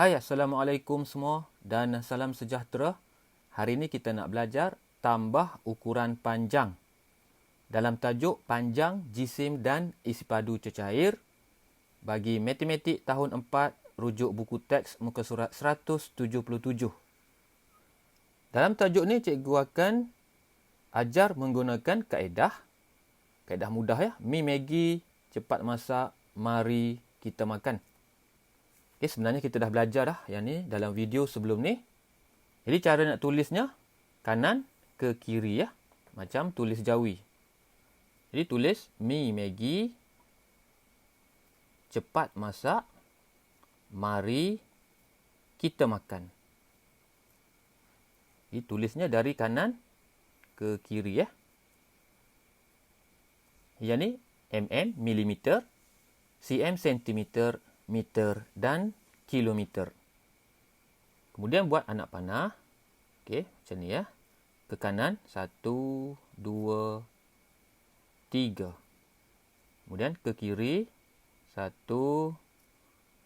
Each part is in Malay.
Hai, Assalamualaikum semua dan salam sejahtera. Hari ini kita nak belajar tambah ukuran panjang. Dalam tajuk panjang, jisim dan isi padu cecair bagi matematik tahun 4, rujuk buku teks muka surat 177. Dalam tajuk ni cikgu akan ajar menggunakan kaedah mudah ya. Mi Maggi, cepat masak, mari kita makan. Okay, sebenarnya kita dah belajar dah yang ni dalam video sebelum ni. Jadi cara nak tulisnya kanan ke kiri ya. Macam tulis Jawi. Jadi tulis Mi Maggi, cepat masak, mari kita makan. Jadi tulisnya dari kanan ke kiri ya. Yang ni mm, milimeter, cm, sentimeter, meter dan kilometer. Kemudian buat anak panah. Okey, macam ni ya. Ke kanan 1 2 3. Kemudian ke kiri 1 2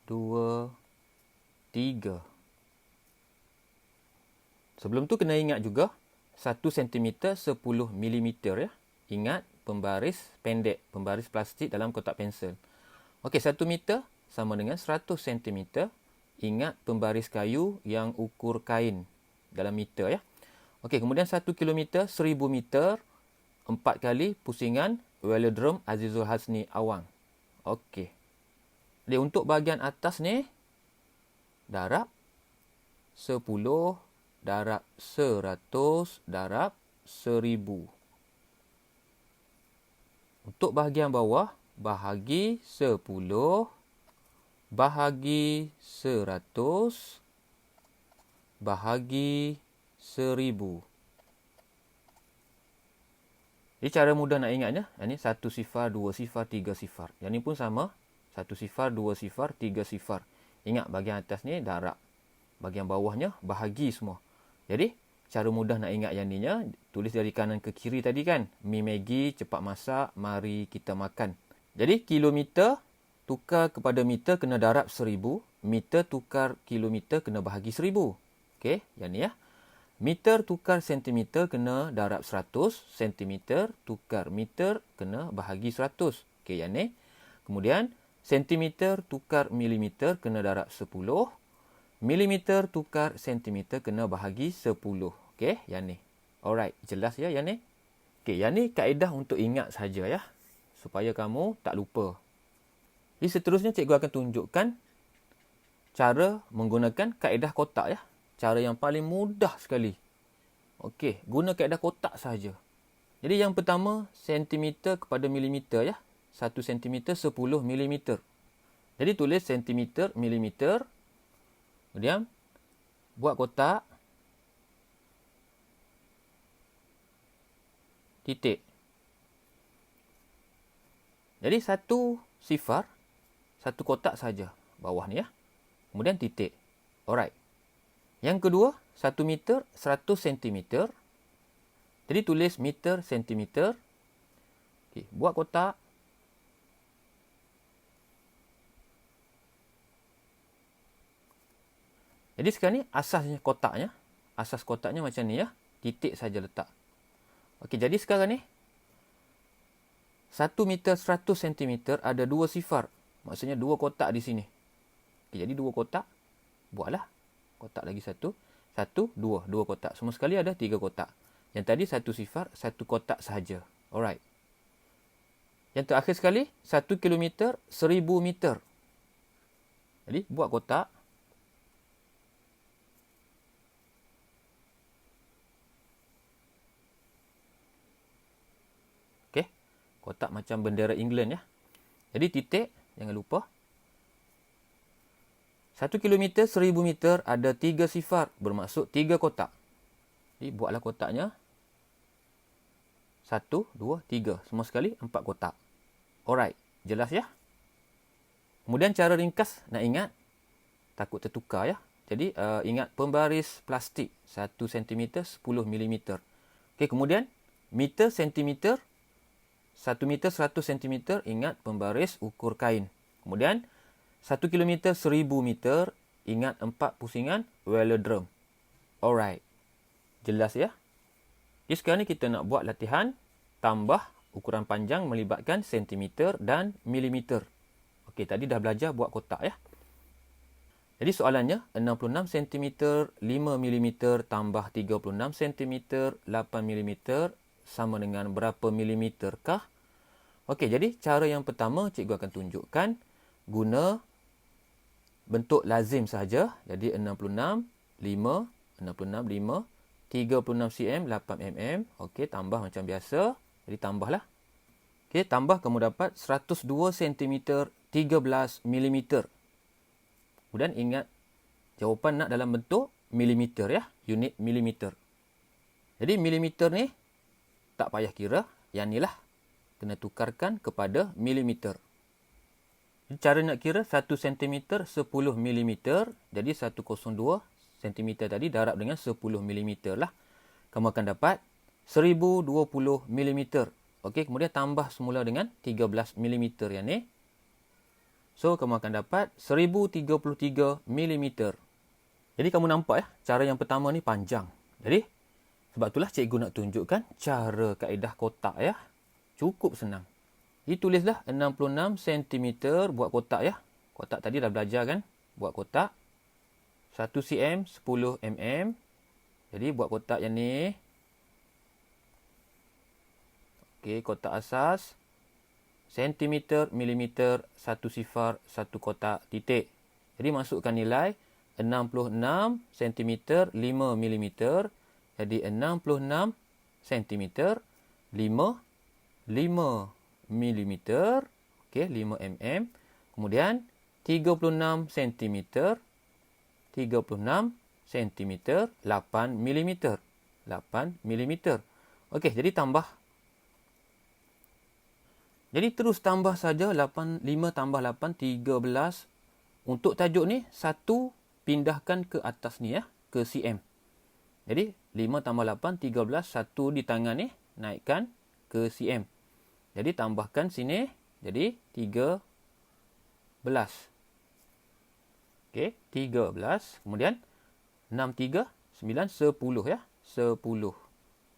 3. Sebelum tu kena ingat juga 1 cm 10 mm ya. Ingat pembaris pendek, pembaris plastik dalam kotak pensel. Okey, 1 meter sama dengan 100 cm. Ingat pembaris kayu yang ukur kain dalam meter ya. Okey, kemudian 1 kilometer 1000 meter 4 kali pusingan velodrome Azizul Hasni Awang. Okey. Jadi untuk bahagian atas ni darab 10 darab 100 darab 1000. Untuk bahagian bawah bahagi 10 bahagi 100 bahagi 1000. Jadi cara mudah nak ingatnya, ini 1 sifar, 2 sifar, 3 sifar. Yang ni pun sama, 1 sifar, 2 sifar, 3 sifar. Ingat bahagian atas ni darab. Bahagian bawahnya bahagi semua. Jadi cara mudah nak ingat yang ni nya, tulis dari kanan ke kiri tadi kan. Mi Maggi, cepat masak, mari kita makan. Jadi kilometer tukar kepada meter kena darab 1000. Meter tukar kilometer kena bahagi 1000. Okey, yang ni ya. Meter tukar sentimeter kena darab 100. Sentimeter tukar meter kena bahagi 100. Okey, yang ni. Kemudian sentimeter tukar milimeter kena darab 10. Milimeter tukar sentimeter kena bahagi 10. Okey, yang ni. Alright, jelas ya yang ni? Okey, yang ni kaedah untuk ingat saja ya. Supaya kamu tak lupa. Jadi seterusnya cikgu akan tunjukkan cara menggunakan kaedah kotak ya. Cara yang paling mudah sekali. Okey, guna kaedah kotak saja. Jadi yang pertama sentimeter kepada milimeter ya. 1 cm 10 mm. Jadi tulis sentimeter milimeter. Kemudian buat kotak. Titik. Jadi satu sifar, satu kotak saja bawah ni ya. Kemudian titik. Alright. Yang kedua, 1 meter 100 cm. Jadi tulis meter sentimeter. Okey, buat kotak. Jadi sekarang ni asasnya kotaknya. Asas kotaknya macam ni ya. Titik saja letak. Okey, jadi sekarang ni 1 meter 100 cm ada 2 sifar. Maksudnya 2 kotak di sini. Okay, jadi 2 kotak. Buatlah. Kotak lagi 1. 1, 2. 2 kotak. Semua sekali ada 3 kotak. Yang tadi 1 sifar, 1 kotak sahaja. Alright. Yang terakhir sekali, 1 kilometer 1000 meter. Jadi buat kotak. Okey. Kotak macam bendera England ya. Jadi titik, jangan lupa. 1 kilometer 1000 meter ada 3 sifar. Bermaksud 3 kotak. Jadi buatlah kotaknya. 1, 2, 3. Semua sekali 4 kotak. Alright. Jelas ya? Kemudian cara ringkas nak ingat. Takut tertukar ya. Jadi ingat pembaris plastik. 1 cm 10 mm. Okey, kemudian meter sentimeter. 1 meter 100 cm, ingat pembaris ukur kain. Kemudian 1 kilometer 1000 meter, ingat 4 pusingan velodrome. Alright. Jelas ya? Jadi sekarang ni kita nak buat latihan tambah ukuran panjang melibatkan sentimeter dan milimeter. Okey, tadi dah belajar buat kotak ya. Jadi soalannya 66 cm 5 mm tambah 36 cm 8 mm sama dengan berapa milimeter kah? Okey, jadi cara yang pertama cikgu akan tunjukkan guna bentuk lazim sahaja. Jadi 66 5 36 cm 8 mm. Okey, tambah macam biasa. Jadi tambahlah. Okey, tambah kamu dapat 102 cm 13 mm. Kemudian ingat jawapan nak dalam bentuk milimeter ya, unit milimeter. Jadi milimeter ni tak payah kira, yang ni lah kena tukarkan kepada milimeter. Cara nak kira 1 cm 10 mm, jadi 102 cm tadi darab dengan 10 mm lah. Kamu akan dapat 1020 mm. Okey, kemudian tambah semula dengan 13 mm yang ni. So, kamu akan dapat 1033 mm. Jadi, kamu nampak ya, cara yang pertama ni panjang. Jadi, sebab itulah cikgu nak tunjukkan cara kaedah kotak ya. Cukup senang. Jadi, tulislah 66 cm buat kotak ya. Kotak tadi dah belajar kan? Buat kotak. 1 cm, 10 mm. Jadi, buat kotak yang ni. Okey, kotak asas. Sentimeter, milimeter, 1 sifar, 1 kotak, titik. Jadi masukkan nilai 66 cm 5 mm. Jadi 66 cm 5 mm. Okey, 5 mm. Kemudian 36 cm 36 cm 8 mm. 8 mm. Okey, jadi tambah. Jadi terus tambah saja 5 tambah 8, 13. Untuk tajuk ni, 1 pindahkan ke atas ni ya, ke cm. Jadi 5 tambah 8, 13, 1 di tangan ni, naikkan ke cm. Jadi tambahkan sini, jadi 13. Okey, 13. Kemudian 6, 3, 9, 10 ya. 10.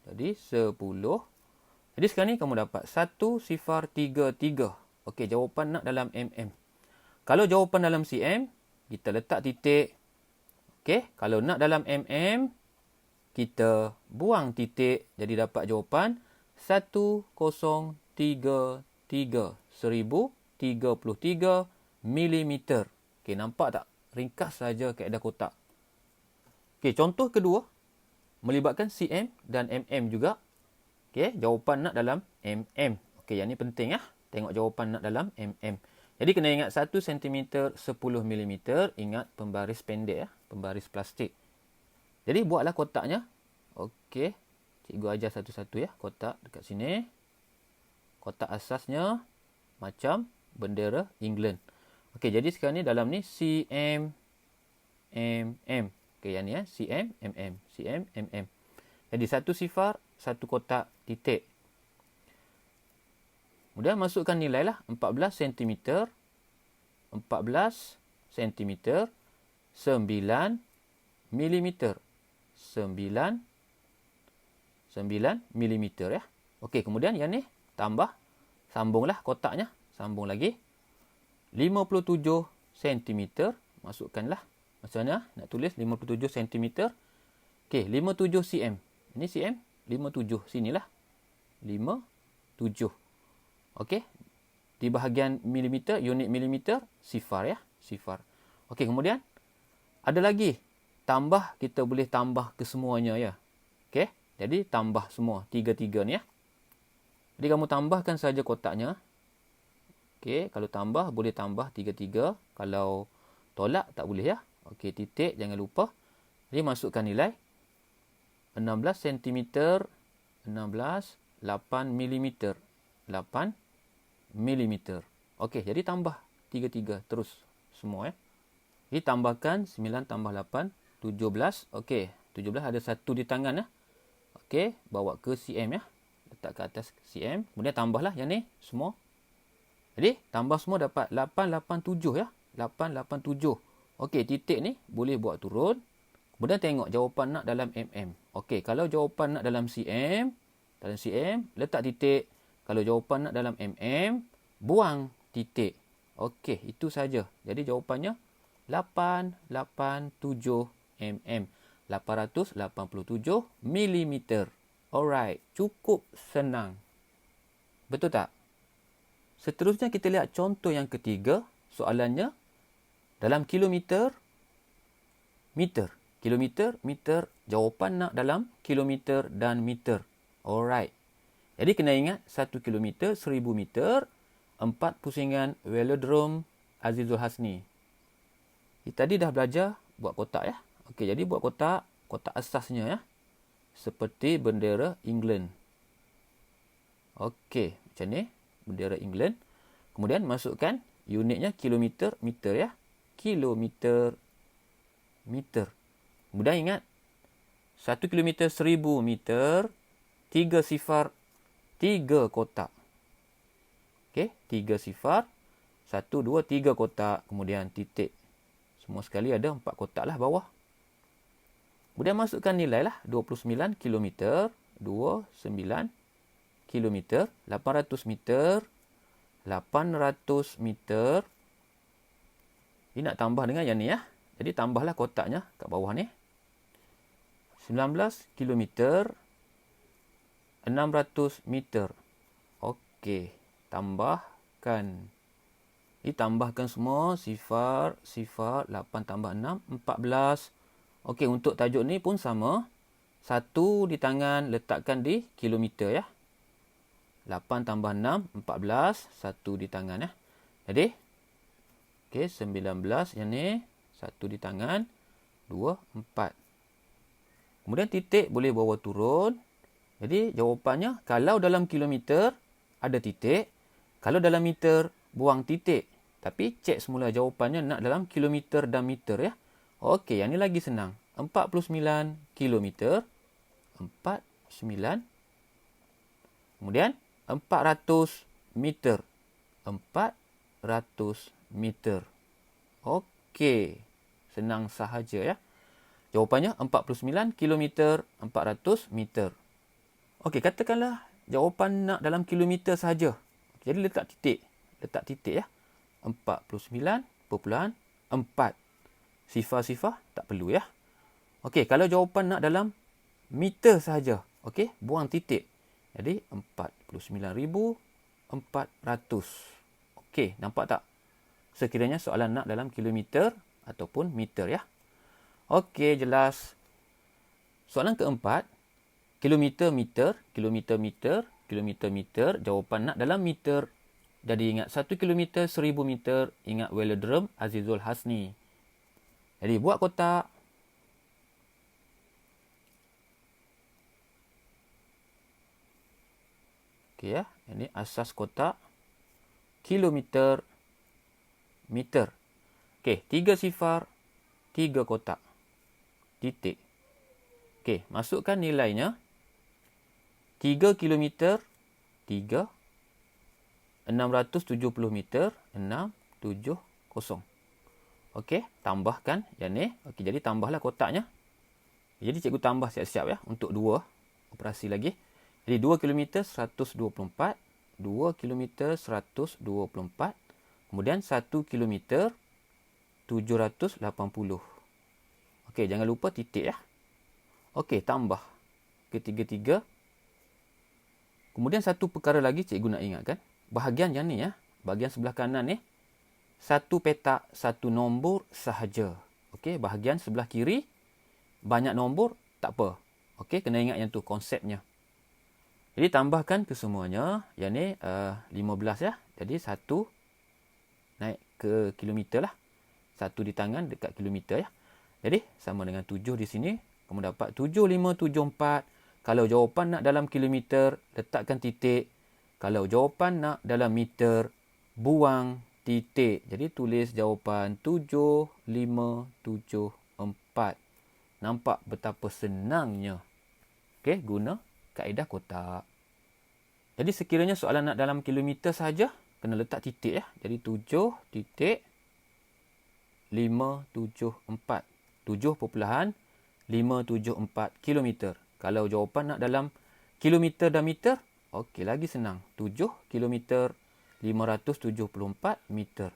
Jadi 10. Jadi sekarang ni kamu dapat 1033. Okey, jawapan nak dalam mm. Kalau jawapan dalam cm, kita letak titik. Okey, kalau nak dalam mm, kita buang titik. Jadi dapat jawapan 1033. 1033 mm. Okey, nampak tak? Ringkas saja kaedah kotak. Okey, contoh kedua. Melibatkan cm dan mm juga. Okey, jawapan nak dalam mm. Okey, yang ni penting ya. Tengok jawapan nak dalam mm. Jadi kena ingat 1 cm 10 mm. Ingat pembaris pendek ya. Pembaris plastik. Jadi buatlah kotaknya. Okey. Cikgu ajar satu-satu ya. Kotak dekat sini. Kotak asasnya macam bendera England. Okey, jadi sekarang ni dalam ni cm, mm. Okey, yang ni ya. cm, mm. cm, mm. Jadi 1 sifar, 1 kotak, titik. Kemudian masukkan nilai lah 14 cm, 14 cm, 9 mm. 9 mm ya. Okey, kemudian yang ni tambah, sambunglah kotaknya, sambung lagi. 57 cm, masukkanlah. Macam mana nak tulis 57 cm? Okey, 57 cm. Ini cm, 57 sinilah. 57. Okey. Di bahagian milimeter, unit milimeter, sifar ya, sifar. Okey, kemudian ada lagi. Tambah, kita boleh tambah ke semuanya ya. Okey, jadi tambah semua, 3-3 ni ya. Jadi kamu tambahkan saja kotaknya. Okey, kalau tambah, boleh tambah 3-3. Kalau tolak, tak boleh ya. Okey, titik, jangan lupa. Jadi masukkan nilai. 16 cm, 16, 8 mm. 8 mm. Okey, jadi tambah 3-3 terus semua ya. Jadi tambahkan 9 tambah 8, 17. Okey, 17 ada 1 di tangan ya. Okey, bawa ke cm ya. Letak ke atas cm. Kemudian tambahlah yang ni semua. Jadi tambah semua dapat 887 ya. 887. Okey, titik ni boleh buat turun. Kemudian tengok jawapan nak dalam mm. Okey, kalau jawapan nak dalam cm, letak titik. Kalau jawapan nak dalam mm, buang titik. Okey, itu saja. Jadi jawapannya 887 mm. 887 mm. Alright, cukup senang. Betul tak? Seterusnya kita lihat contoh yang ketiga. Soalannya dalam kilometer, meter. Kilometer, meter. Jawapan nak dalam kilometer dan meter. Alright. Jadi kena ingat 1 kilometer 1000 meter 4 pusingan velodrome Azizul Hasni. Kita tadi dah belajar buat kotak ya. Okey, jadi buat kotak asasnya ya. Seperti bendera England. Okey, macam ni bendera England. Kemudian masukkan unitnya kilometer, meter ya. Kilometer, meter. Kemudian ingat 1 kilometer 1000 meter 3 sifar 3 kotak. Okey, 3 sifar 1, 2, 3 kotak. Kemudian titik. Semua sekali ada 4 kotak lah bawah. Kemudian masukkan nilai lah 29 kilometer 29 kilometer 800 meter 800 meter. Ini nak tambah dengan yang ni ya. Jadi tambahlah kotaknya kat bawah ni. 19 kilometer 600 meter. Okey, tambahkan. Ditambahkan semua sifar 8 tambah 6 14. Okey, untuk tajuk ni pun sama. 1 di tangan letakkan di kilometer ya. 8 tambah 6 14, 1 di tangan ya. Jadi okey, 19 yang ni 1 di tangan 2 4. Kemudian titik boleh bawa turun. Jadi jawapannya kalau dalam kilometer ada titik, kalau dalam meter buang titik. Tapi cek semula jawapannya nak dalam kilometer dan meter ya. Okey, yang ni lagi senang. 49 kilometer 49. Kemudian 400 meter. 400 meter. Okey, senang sahaja ya. Jawapannya 49 kilometer 400 meter. Okey, katakanlah jawapan nak dalam kilometer sahaja. Jadi letak titik. Letak titik ya. 49.4. Sifar-sifar tak perlu ya. Okey, kalau jawapan nak dalam meter sahaja. Okey, buang titik. Jadi 49,400. Okey, nampak tak? Sekiranya soalan nak dalam kilometer ataupun meter ya. Okey, jelas. Soalan keempat, kilometer, meter, kilometer, meter, kilometer, meter. Jawapan nak dalam meter. Jadi ingat 1 kilometer 1000 meter. Ingat velodrome Azizul Hasni. Jadi buat kotak. Okey ya, ini asas kotak. Kilometer, meter. Okey, 3 sifar, 3 kotak. Titik. Okey, masukkan nilainya. 3 kilometer, 3. 670 meter, 670. Okey, tambahkan yang ni. Okey, jadi tambahlah kotaknya. Jadi cikgu tambah siap-siap ya untuk 2 operasi lagi. Jadi 2 kilometer 124, 2 kilometer 124. Kemudian 1 kilometer 780. Okey, jangan lupa titik ya. Okey, tambah ketiga-tiga. Kemudian satu perkara lagi cikgu nak ingatkan. Bahagian yang ni ya. Bahagian sebelah kanan ni. Satu petak, satu nombor sahaja. Okey, bahagian sebelah kiri. Banyak nombor, tak apa. Okey, kena ingat yang tu konsepnya. Jadi tambahkan kesemuanya. Yang ni 15 ya. Jadi 1 naik ke kilometer lah. 1 di tangan dekat kilometer ya. Jadi sama dengan 7 di sini. Kamu dapat 7574. Kalau jawapan nak dalam kilometer, letakkan titik. Kalau jawapan nak dalam meter, buang titik. Jadi tulis jawapan 7574. Nampak betapa senangnya. Okey, guna kaedah kotak. Jadi sekiranya soalan nak dalam kilometer saja, kena letak titik ya. Jadi 7 titik 7.574 kilometer. Kalau jawapan nak dalam kilometer dan meter, okey, lagi senang. 7 kilometer 574 meter.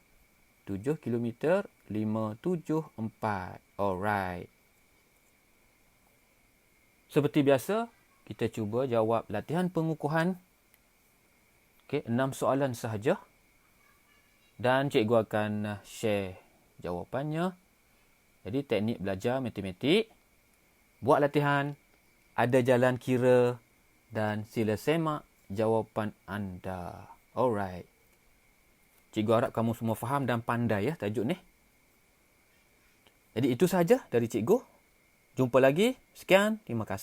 7 kilometer 574. Alright. Seperti biasa, kita cuba jawab latihan pengukuhan. Okey, 6 soalan sahaja. Dan cikgu akan share jawapannya. Jadi, teknik belajar matematik. Buat latihan. Ada jalan kira. Dan sila semak jawapan anda. Alright. Cikgu harap kamu semua faham dan pandai ya tajuk ni. Jadi, itu sahaja dari cikgu. Jumpa lagi. Sekian. Terima kasih.